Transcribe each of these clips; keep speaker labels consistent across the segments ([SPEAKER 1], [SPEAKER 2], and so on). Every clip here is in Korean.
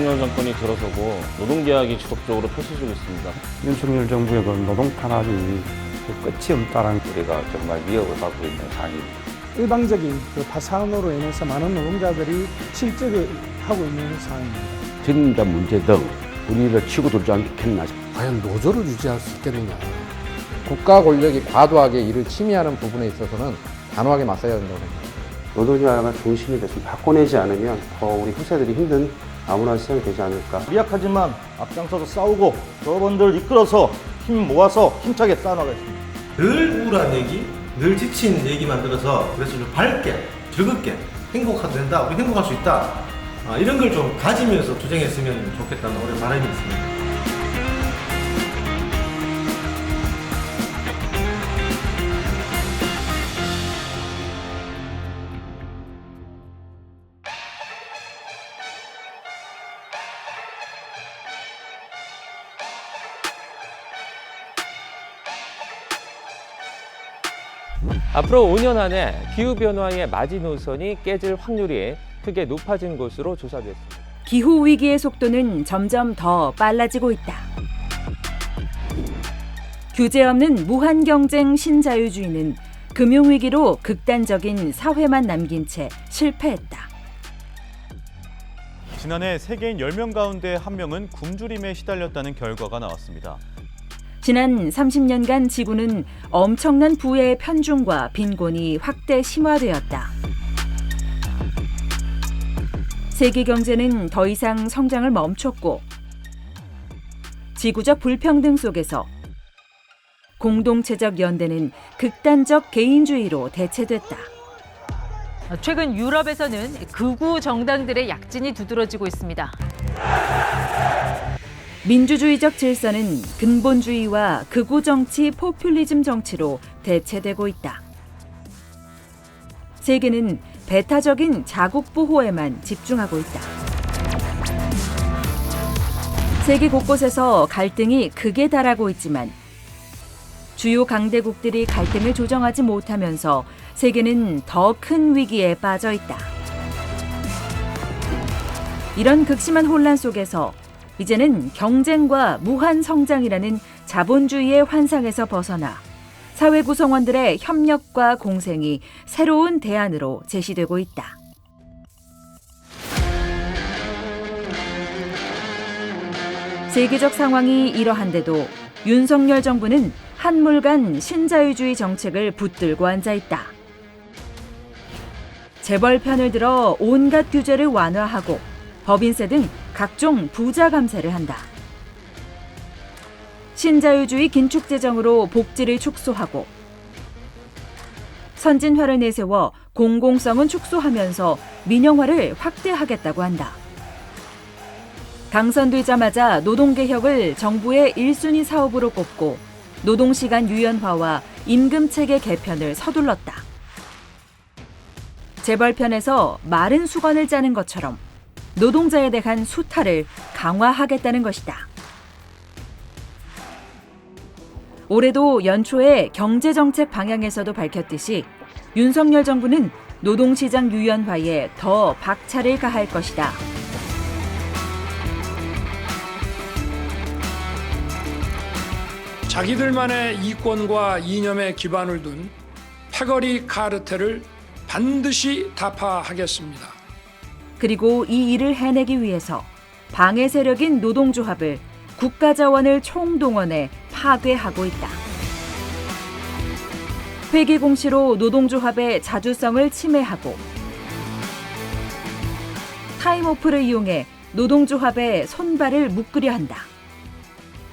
[SPEAKER 1] 윤석열 정권이 들어서고 노동계약이 지속적으로 펼쳐지고 있습니다.
[SPEAKER 2] 윤석열 정부의 그 노동 탄압이 끝이 없다는
[SPEAKER 3] 우리가 정말 위협을 받고 있는 상황입니다.
[SPEAKER 4] 일방적인 그 파산으로 인해서 많은 노동자들이 실직을 하고 있는 상황입니다.
[SPEAKER 5] 책임자 문제 등 우리를 치고 들지 않겠나.
[SPEAKER 6] 과연 노조를 유지할 수 있겠느냐. 국가 권력이 과도하게 이를 침해하는 부분에 있어서는 단호하게 맞서야 된다고 생각합니다.
[SPEAKER 2] 노동조합가 중심이 돼서 바꿔내지 않으면 더 우리 후세들이 힘든 암울한 시장이 되지 않을까.
[SPEAKER 7] 미약하지만 앞장서서 싸우고 여러분들 이끌어서 힘 모아서 힘차게 쌓아나가겠습니다.
[SPEAKER 8] 늘 우울한 얘기, 늘 지친 얘기만 들어서 그래서 좀 밝게, 즐겁게 행복해도 된다, 우리 행복할 수 있다, 이런 걸 좀 가지면서 투쟁했으면 좋겠다는 오랜 바람이 있습니다.
[SPEAKER 9] 앞으로 5년 안에 기후변화의 마지노선이 깨질 확률이 크게 높아진 것으로 조사됐습니다.
[SPEAKER 10] 기후위기의 속도는 점점 더 빨라지고 있다. 규제 없는 무한경쟁 신자유주의는 금융위기로 극단적인 사회만 남긴 채 실패했다.
[SPEAKER 11] 지난해 세계인 10명 가운데 1명은 굶주림에 시달렸다는 결과가 나왔습니다.
[SPEAKER 10] 지난 30년간 지구는 엄청난 부의 편중과 빈곤이 확대 심화되었다. 세계 경제는 더 이상 성장을 멈췄고 지구적 불평등 속에서 공동체적 연대는 극단적 개인주의로 대체됐다.
[SPEAKER 12] 최근 유럽에서는 극우 정당들의 약진이 두드러지고 있습니다.
[SPEAKER 10] 민주주의적 질서는 근본주의와 극우 정치, 포퓰리즘 정치로 대체되고 있다. 세계는 배타적인 자국 보호에만 집중하고 있다. 세계 곳곳에서 갈등이 극에 달하고 있지만 주요 강대국들이 갈등을 조정하지 못하면서 세계는 더 큰 위기에 빠져 있다. 이런 극심한 혼란 속에서 이제는 경쟁과 무한 성장이라는 자본주의의 환상에서 벗어나 사회 구성원들의 협력과 공생이 새로운 대안으로 제시되고 있다. 세계적 상황이 이러한데도 윤석열 정부는 한물간 신자유주의 정책을 붙들고 앉아 있다. 재벌편을 들어 온갖 규제를 완화하고 법인세 등 각종 부자 감세를 한다. 신자유주의 긴축 재정으로 복지를 축소하고 선진화를 내세워 공공성은 축소하면서 민영화를 확대하겠다고 한다. 당선되자마자 노동개혁을 정부의 1순위 사업으로 꼽고 노동시간 유연화와 임금체계 개편을 서둘렀다. 재벌편에서 마른 수건을 짜는 것처럼 노동자에 대한 수탈을 강화하겠다는 것이다. 올해도 연초에 경제정책 방향에서도 밝혔듯이 윤석열 정부는 노동시장 유연화에 더 박차를 가할 것이다.
[SPEAKER 13] 자기들만의 이권과 이념에 기반을 둔 패거리 카르텔을 반드시 타파하겠습니다.
[SPEAKER 10] 그리고 이 일을 해내기 위해서 방해 세력인 노동조합을 국가자원을 총동원해 파괴하고 있다. 회계공시로 노동조합의 자주성을 침해하고 타임오프를 이용해 노동조합의 손발을 묶으려 한다.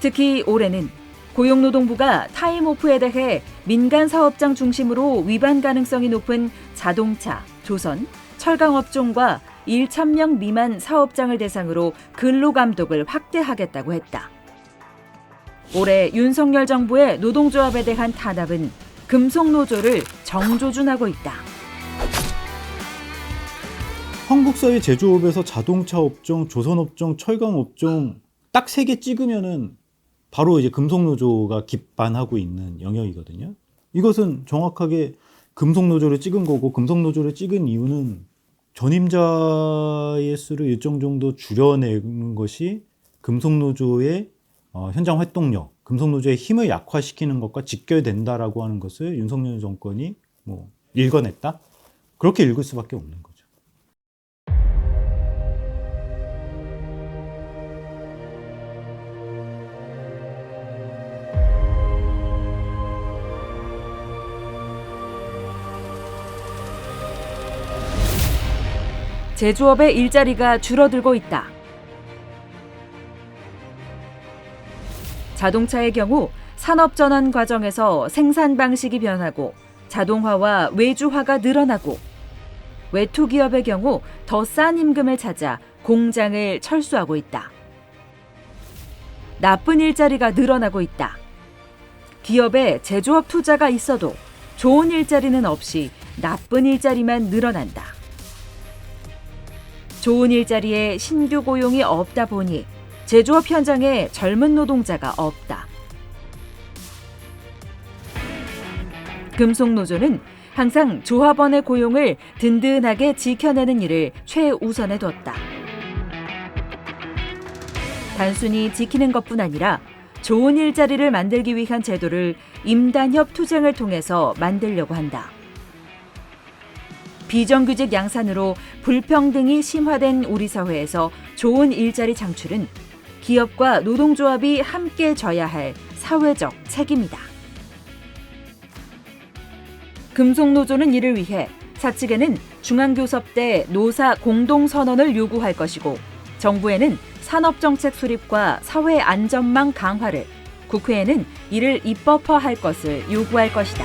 [SPEAKER 10] 특히 올해는 고용노동부가 타임오프에 대해 민간사업장 중심으로 위반 가능성이 높은 자동차, 조선, 철강업종과 1,000명 미만 사업장을 대상으로 근로감독을 확대하겠다고 했다. 올해 윤석열 정부의 노동조합에 대한 탄압은 금속노조를 정조준하고 있다.
[SPEAKER 14] 한국사회 제조업에서 자동차 업종, 조선업종, 철강업종 딱 3개 찍으면은 바로 이제 금속노조가 기반하고 있는 영역이거든요. 이것은 정확하게 금속노조를 찍은 거고, 금속노조를 찍은 이유는 전임자의 수를 일정 정도 줄여내는 것이 금속노조의 현장 활동력, 금속노조의 힘을 약화시키는 것과 직결된다라고 하는 것을 윤석열 정권이 읽어냈다? 그렇게 읽을 수밖에 없는 거죠.
[SPEAKER 10] 제조업의 일자리가 줄어들고 있다. 자동차의 경우 산업전환 과정에서 생산 방식이 변하고 자동화와 외주화가 늘어나고, 외투기업의 경우 더 싼 임금을 찾아 공장을 철수하고 있다. 나쁜 일자리가 늘어나고 있다. 기업에 제조업 투자가 있어도 좋은 일자리는 없이 나쁜 일자리만 늘어난다. 좋은 일자리에 신규 고용이 없다 보니 제조업 현장에 젊은 노동자가 없다. 금속노조는 항상 조합원의 고용을 든든하게 지켜내는 일을 최우선에 뒀다. 단순히 지키는 것뿐 아니라 좋은 일자리를 만들기 위한 제도를 임단협 투쟁을 통해서 만들려고 한다. 비정규직 양산으로 불평등이 심화된 우리 사회에서 좋은 일자리 창출은 기업과 노동조합이 함께 져야 할 사회적 책임이다. 금속노조는 이를 위해 사측에는 중앙교섭 때 노사 공동선언을 요구할 것이고, 정부에는 산업정책 수립과 사회안전망 강화를, 국회에는 이를 입법화할 것을 요구할 것이다.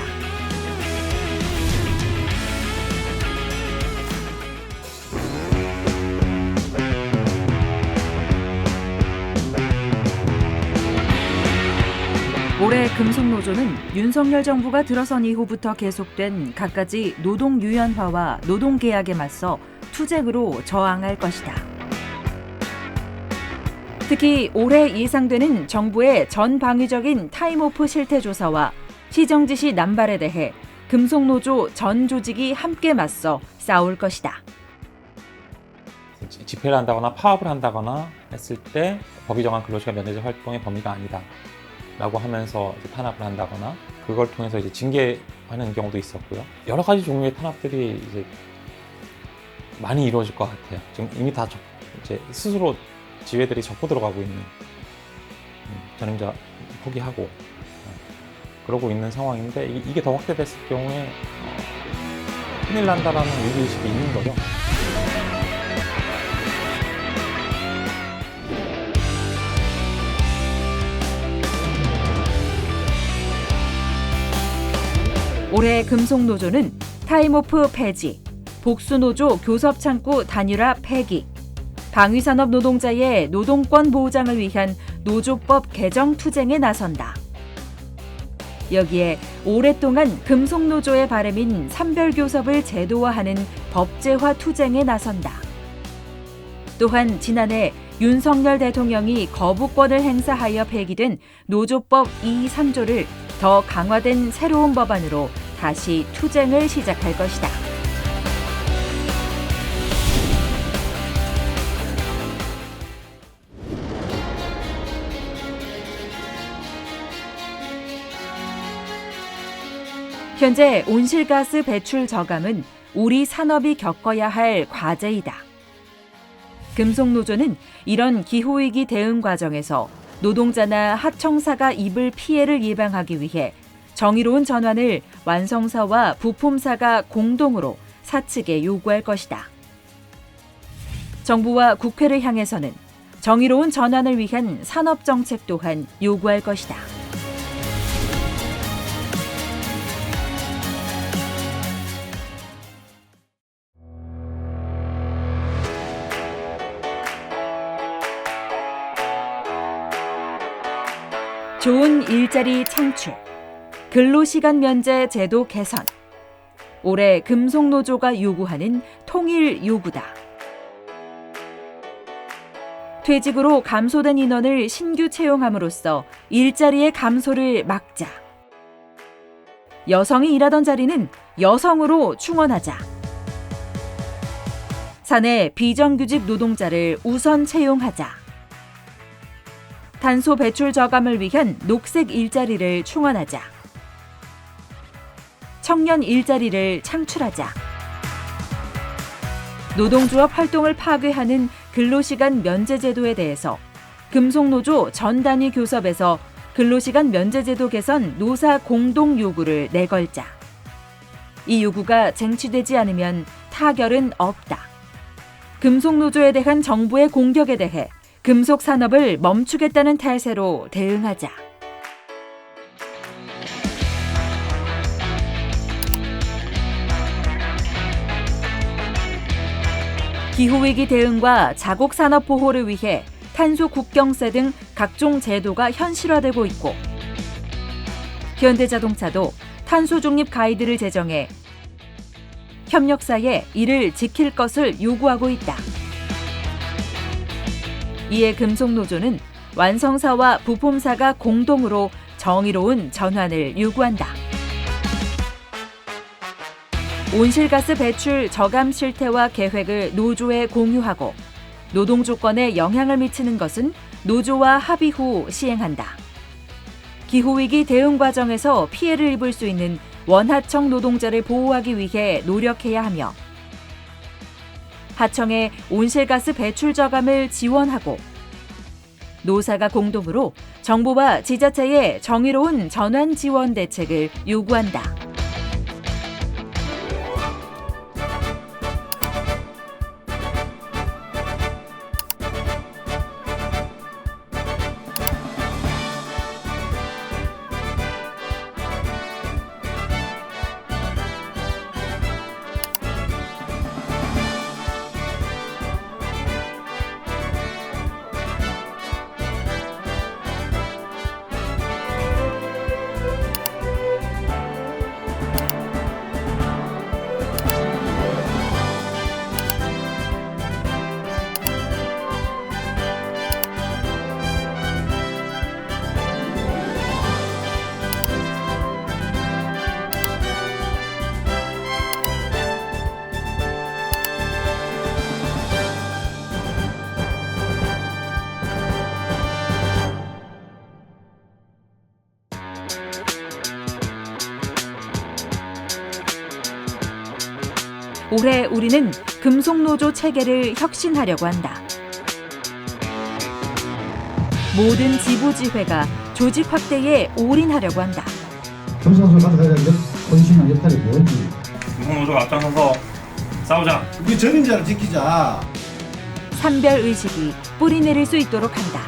[SPEAKER 10] 올해 금속노조는 윤석열 정부가 들어선 이후부터 계속된 갖가지 노동유연화와 노동계약에 맞서 투쟁으로 저항할 것이다. 특히 올해 예상되는 정부의 전방위적인 타임오프 실태조사와 시정지시 남발에 대해 금속노조 전 조직이 함께 맞서 싸울 것이다.
[SPEAKER 15] 집회를 한다거나 파업을 한다거나 했을 때 법이 정한 근로시간 면제자 활동의 범위가 아니다 라고 하면서 탄압을 한다거나, 그걸 통해서 이제 징계하는 경우도 있었고요. 여러 가지 종류의 탄압들이 이제 많이 이루어질 것 같아요. 지금 이미 다 이제 스스로 지회들이 접고 들어가고 있는, 전임자 포기하고 그러고 있는 상황인데, 이게 더 확대됐을 경우에 큰일 난다라는 위기의식이 있는 거죠.
[SPEAKER 10] 올해 금속노조는 타임오프 폐지, 복수노조 교섭창구 단일화 폐기, 방위산업 노동자의 노동권 보장을 위한 노조법 개정 투쟁에 나선다. 여기에 오랫동안 금속노조의 바람인 산별교섭을 제도화하는 법제화 투쟁에 나선다. 또한 지난해 윤석열 대통령이 거부권을 행사하여 폐기된 노조법 2, 3조를 더 강화된 새로운 법안으로 다시 투쟁을 시작할 것이다. 현재 온실가스 배출 저감은 우리 산업이 겪어야 할 과제이다. 금속노조는 이런 기후위기 대응 과정에서 노동자나 하청사가 입을 피해를 예방하기 위해 정의로운 전환을 완성사와 부품사가 공동으로 사측에 요구할 것이다. 정부와 국회를 향해서는 정의로운 전환을 위한 산업정책 또한 요구할 것이다. 좋은 일자리 창출, 근로시간 면제 제도 개선, 올해 금속노조가 요구하는 통일 요구다. 퇴직으로 감소된 인원을 신규 채용함으로써 일자리의 감소를 막자. 여성이 일하던 자리는 여성으로 충원하자. 사내 비정규직 노동자를 우선 채용하자. 탄소 배출 저감을 위한 녹색 일자리를 충원하자. 청년 일자리를 창출하자. 노동조합 활동을 파괴하는 근로시간 면제제도에 대해서 금속노조 전 단위 교섭에서 근로시간 면제제도 개선 노사 공동 요구를 내걸자. 이 요구가 쟁취되지 않으면 타결은 없다. 금속노조에 대한 정부의 공격에 대해 금속산업을 멈추겠다는 태세로 대응하자. 기후위기 대응과 자국산업 보호를 위해 탄소 국경세 등 각종 제도가 현실화되고 있고, 현대자동차도 탄소 중립 가이드를 제정해 협력사에 이를 지킬 것을 요구하고 있다. 이에 금속노조는 완성사와 부품사가 공동으로 정의로운 전환을 요구한다. 온실가스 배출 저감 실태와 계획을 노조에 공유하고 노동 조건에 영향을 미치는 것은 노조와 합의 후 시행한다. 기후위기 대응 과정에서 피해를 입을 수 있는 원하청 노동자를 보호하기 위해 노력해야 하며, 하청의 온실가스 배출 저감을 지원하고 노사가 공동으로 정부와 지자체의 정의로운 전환 지원 대책을 요구한다. 올해 우리는 금속노조 체계를 혁신하려고 한다. 모든 지부지회가 조직 확대에 올인하려고 한다.
[SPEAKER 16] 금속노조가 가져야 될 본심한 역할이 뭔지.
[SPEAKER 17] 금속노조가 앞장서서 싸우자.
[SPEAKER 8] 우리 전임자를 지키자.
[SPEAKER 10] 산별의식이 뿌리내릴 수 있도록 한다.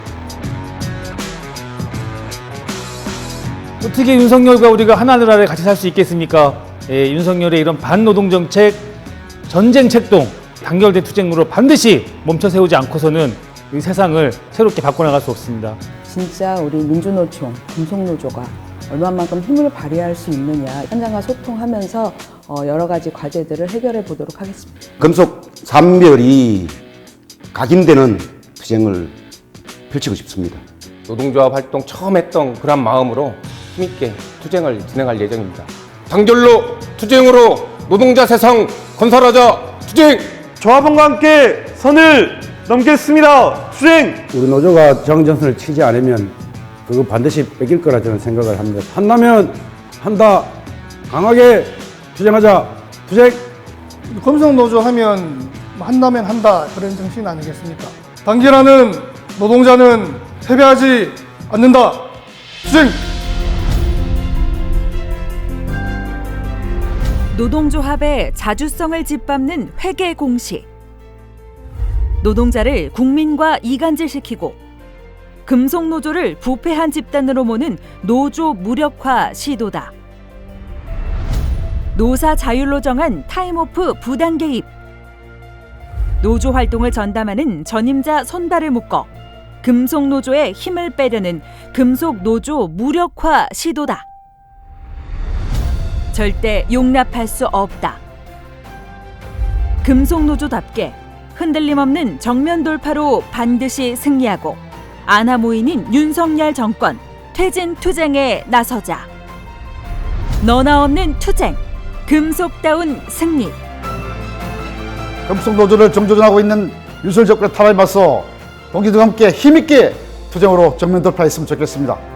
[SPEAKER 18] 어떻게 윤석열과 우리가 하나둘 아래 같이 살 수 있겠습니까? 윤석열의 이런 반노동 정책, 전쟁 책동, 단결된 투쟁으로 반드시 멈춰 세우지 않고서는 이 세상을 새롭게 바꿔나갈 수 없습니다.
[SPEAKER 19] 진짜 우리 민주노총, 금속노조가 얼마만큼 힘을 발휘할 수 있느냐, 현장과 소통하면서 여러 가지 과제들을 해결해 보도록 하겠습니다.
[SPEAKER 2] 금속 산별이 각인되는 투쟁을 펼치고 싶습니다.
[SPEAKER 3] 노동조합 활동 처음 했던 그런 마음으로 힘있게 투쟁을 진행할 예정입니다. 단결로 투쟁으로 노동자 세상 건설하자. 투쟁!
[SPEAKER 20] 조합원과 함께 선을 넘겠습니다. 투쟁!
[SPEAKER 2] 우리 노조가 정전선을 치지 않으면 그거 반드시 뺏길 거라 저는 생각을 합니다. 한다면 한다. 강하게 투쟁하자. 투쟁!
[SPEAKER 4] 금속노조 하면 한다면 한다, 그런 정신 아니겠습니까? 단결하는 노동자는 패배하지 않는다. 투쟁!
[SPEAKER 10] 노동조합의 자주성을 짓밟는 회계 공시. 노동자를 국민과 이간질시키고 금속노조를 부패한 집단으로 모는 노조 무력화 시도다. 노사 자율로 정한 타임오프 부당 개입. 노조 활동을 전담하는 전임자 손발을 묶어 금속노조의 힘을 빼려는 금속노조 무력화 시도다. 절대 용납할 수 없다. 금속노조답게 흔들림 없는 정면 돌파로 반드시 승리하고 아나모인인 윤석열 정권 퇴진 투쟁에 나서자. 너나 없는 투쟁, 금속다운 승리.
[SPEAKER 21] 금속노조를 정조준하고 있는 윤석열 정권의 탄압에 맞서 동기들과 함께 힘있게 투쟁으로 정면 돌파했으면 좋겠습니다.